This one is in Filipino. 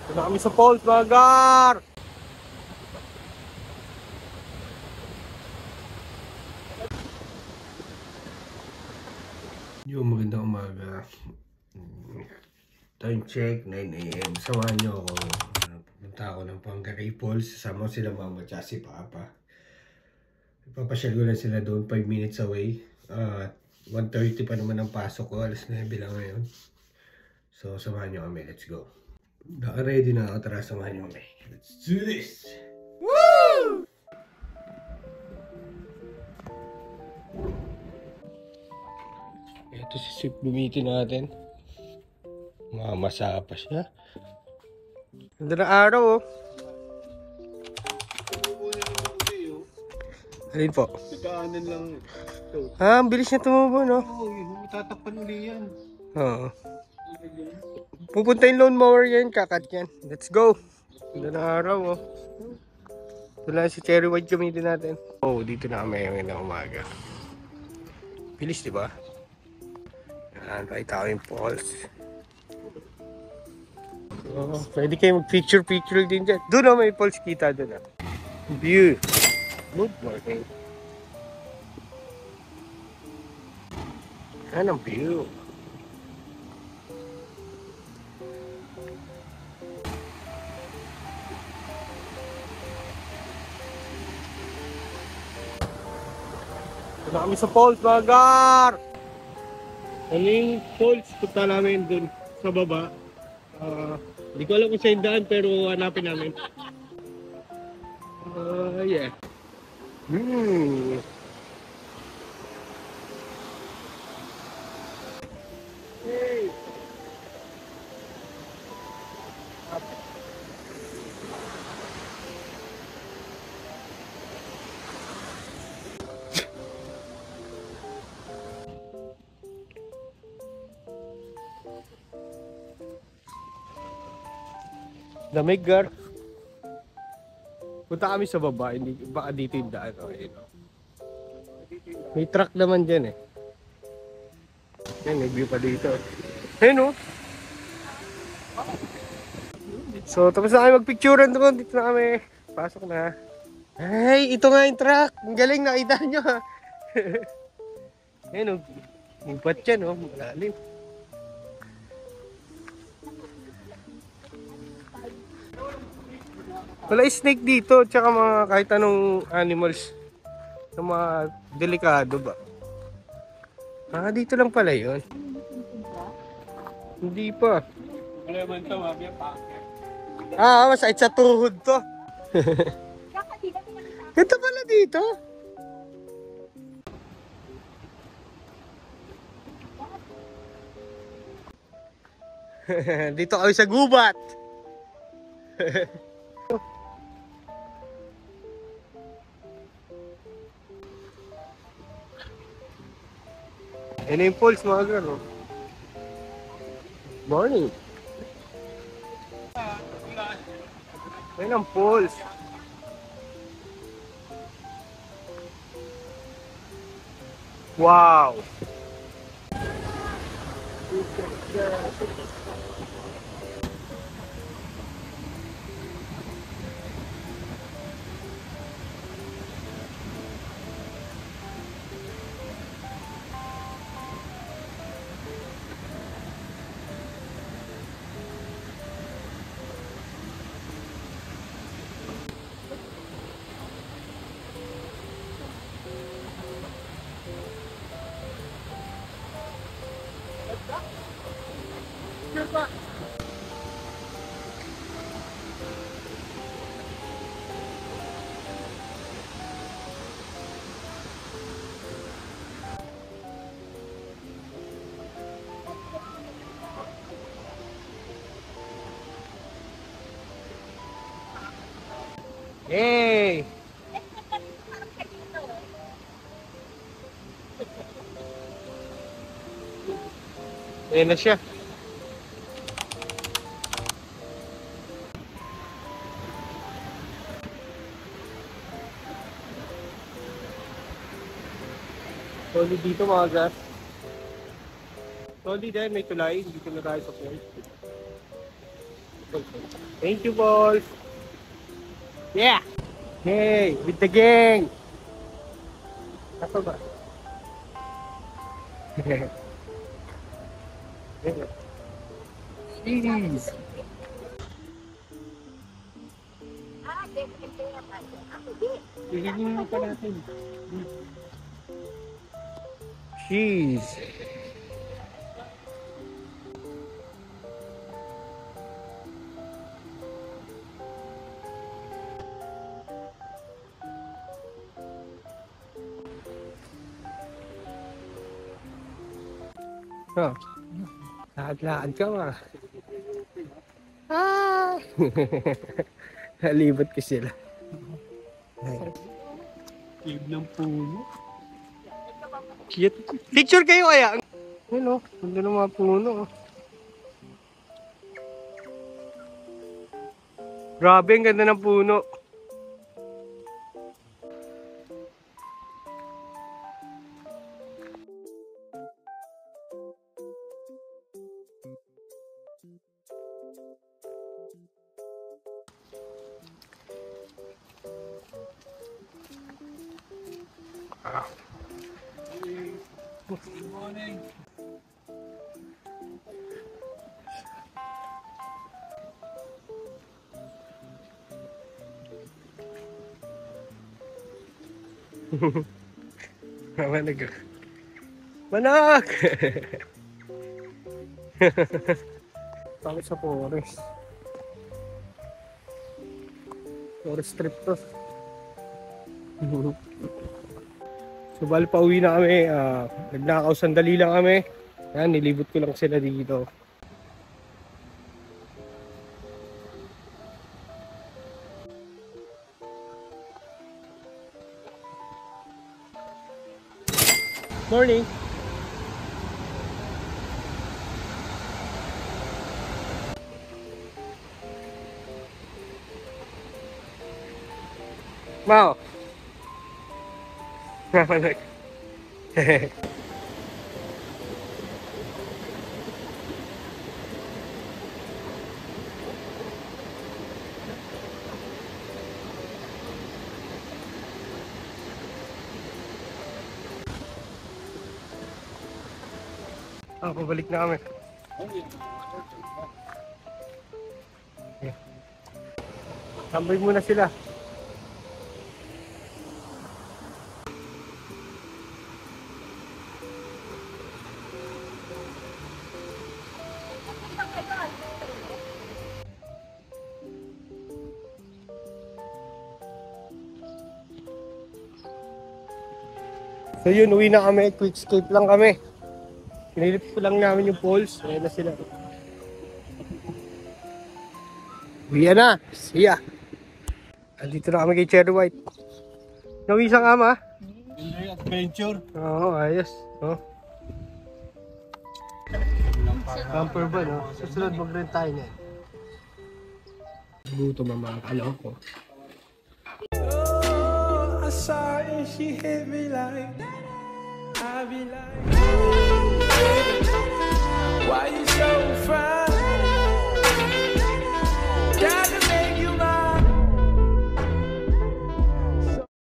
Ito na kami sa falls, mga gar! Yung magandang umaga. Time check, 9 AM. Samahan nyo ako. Pupunta ako ng Pangaray Falls. Sasama ko sila mama at si papa. Ipapasyal ko lang sila doon, 5 minutes away. 1:30 pa naman ang pasok ko. Alas 9 lang ngayon. So, samahan nyo kami. Let's go. Naka-ready na ako. Tara, samahan nyo kami. Let's do this! Woo! Ito si Sip gamitin natin. Mamasa pa siya. Ganda na araw, oh. Alin po? Nagkaanan lang ito. Ah, ang bilis niya tumubo, no? Oo, tatapan uli yan. Oo. Pupunta yung lawnmower yan, kakat yan. Let's go. Ganda na araw, oh. Ito lang si Cherry White gamitin natin. Oh, dito na kami ngayon na umaga. Bilis, di ba? Yan, pakita ko yung falls. Oh, pwede kayo mag-picture din dyan. Doon, oh, may falls kita doon, ah. View. Good morning. Yan ang view. Ito na kami sa falls, mga gar! Aling falls, punta namin dun sa baba. Hindi ko alam kung saan daan, pero hanapin namin. Yeah. Hey. Lamig, gar. Punta kami sa baba, hindi baka dito yung daan. Okay, no? May truck naman dyan, eh. Yan, may view pa dito. Ayun, oh. So, tapos na kami magpicturean doon. Dito na kami. Pasok na. Ay, ito nga yung truck. Ang galing, nakita nyo, ha. Ayun, oh. Ipat yan, oh. Malalim. Wala snake dito, tsaka mga kahit anong animals na mga delikado ba. Ah, dito lang pala yun. Hindi pa. Masakit sa tuhod to. Ito pala dito. Dito kami sa gubat. Yan yung falls, mga gano. Morning. Yan ang falls. Wow. Hey! Ayan na siya. Solid dito, mga gas. Solid din, may tulay. Dito na tayo sa point. Thank you, boys. Yeah. Hey, with the gang. Apa ba? Cheese. Hihingin pa natin. Cheese. Oh. Lakad-lakad ka ma. Ah! Halibot ko sila. Cave ng puno. Cute. Picture kayo kaya? Ano? Ganda ng mga puno. Grabe, ang ganda ng puno. Good morning. Manag. Manag! Takot sa forest. Forest trip to. So bali pa uwi na kami. Nagnakaw sandali lang kami. Yan, nilibot ko lang sila dito. Morning. Mao. Manag. Pabalik na kami. Tambay muna sila. So yun, uwi na kami. Quick escape lang kami. Pinilip ko lang namin yung poles. Ayan na sila. Uwi na. See ya. Andito na kami kay Cherry White. Nawisang ama. Enjoy adventure. Oo, ayos. Oh. Camper ba, no? Susunod mag-rent tayo na. Buto mga kalaw ko. Oh, I saw her and she hit me like I be like, why you so fine?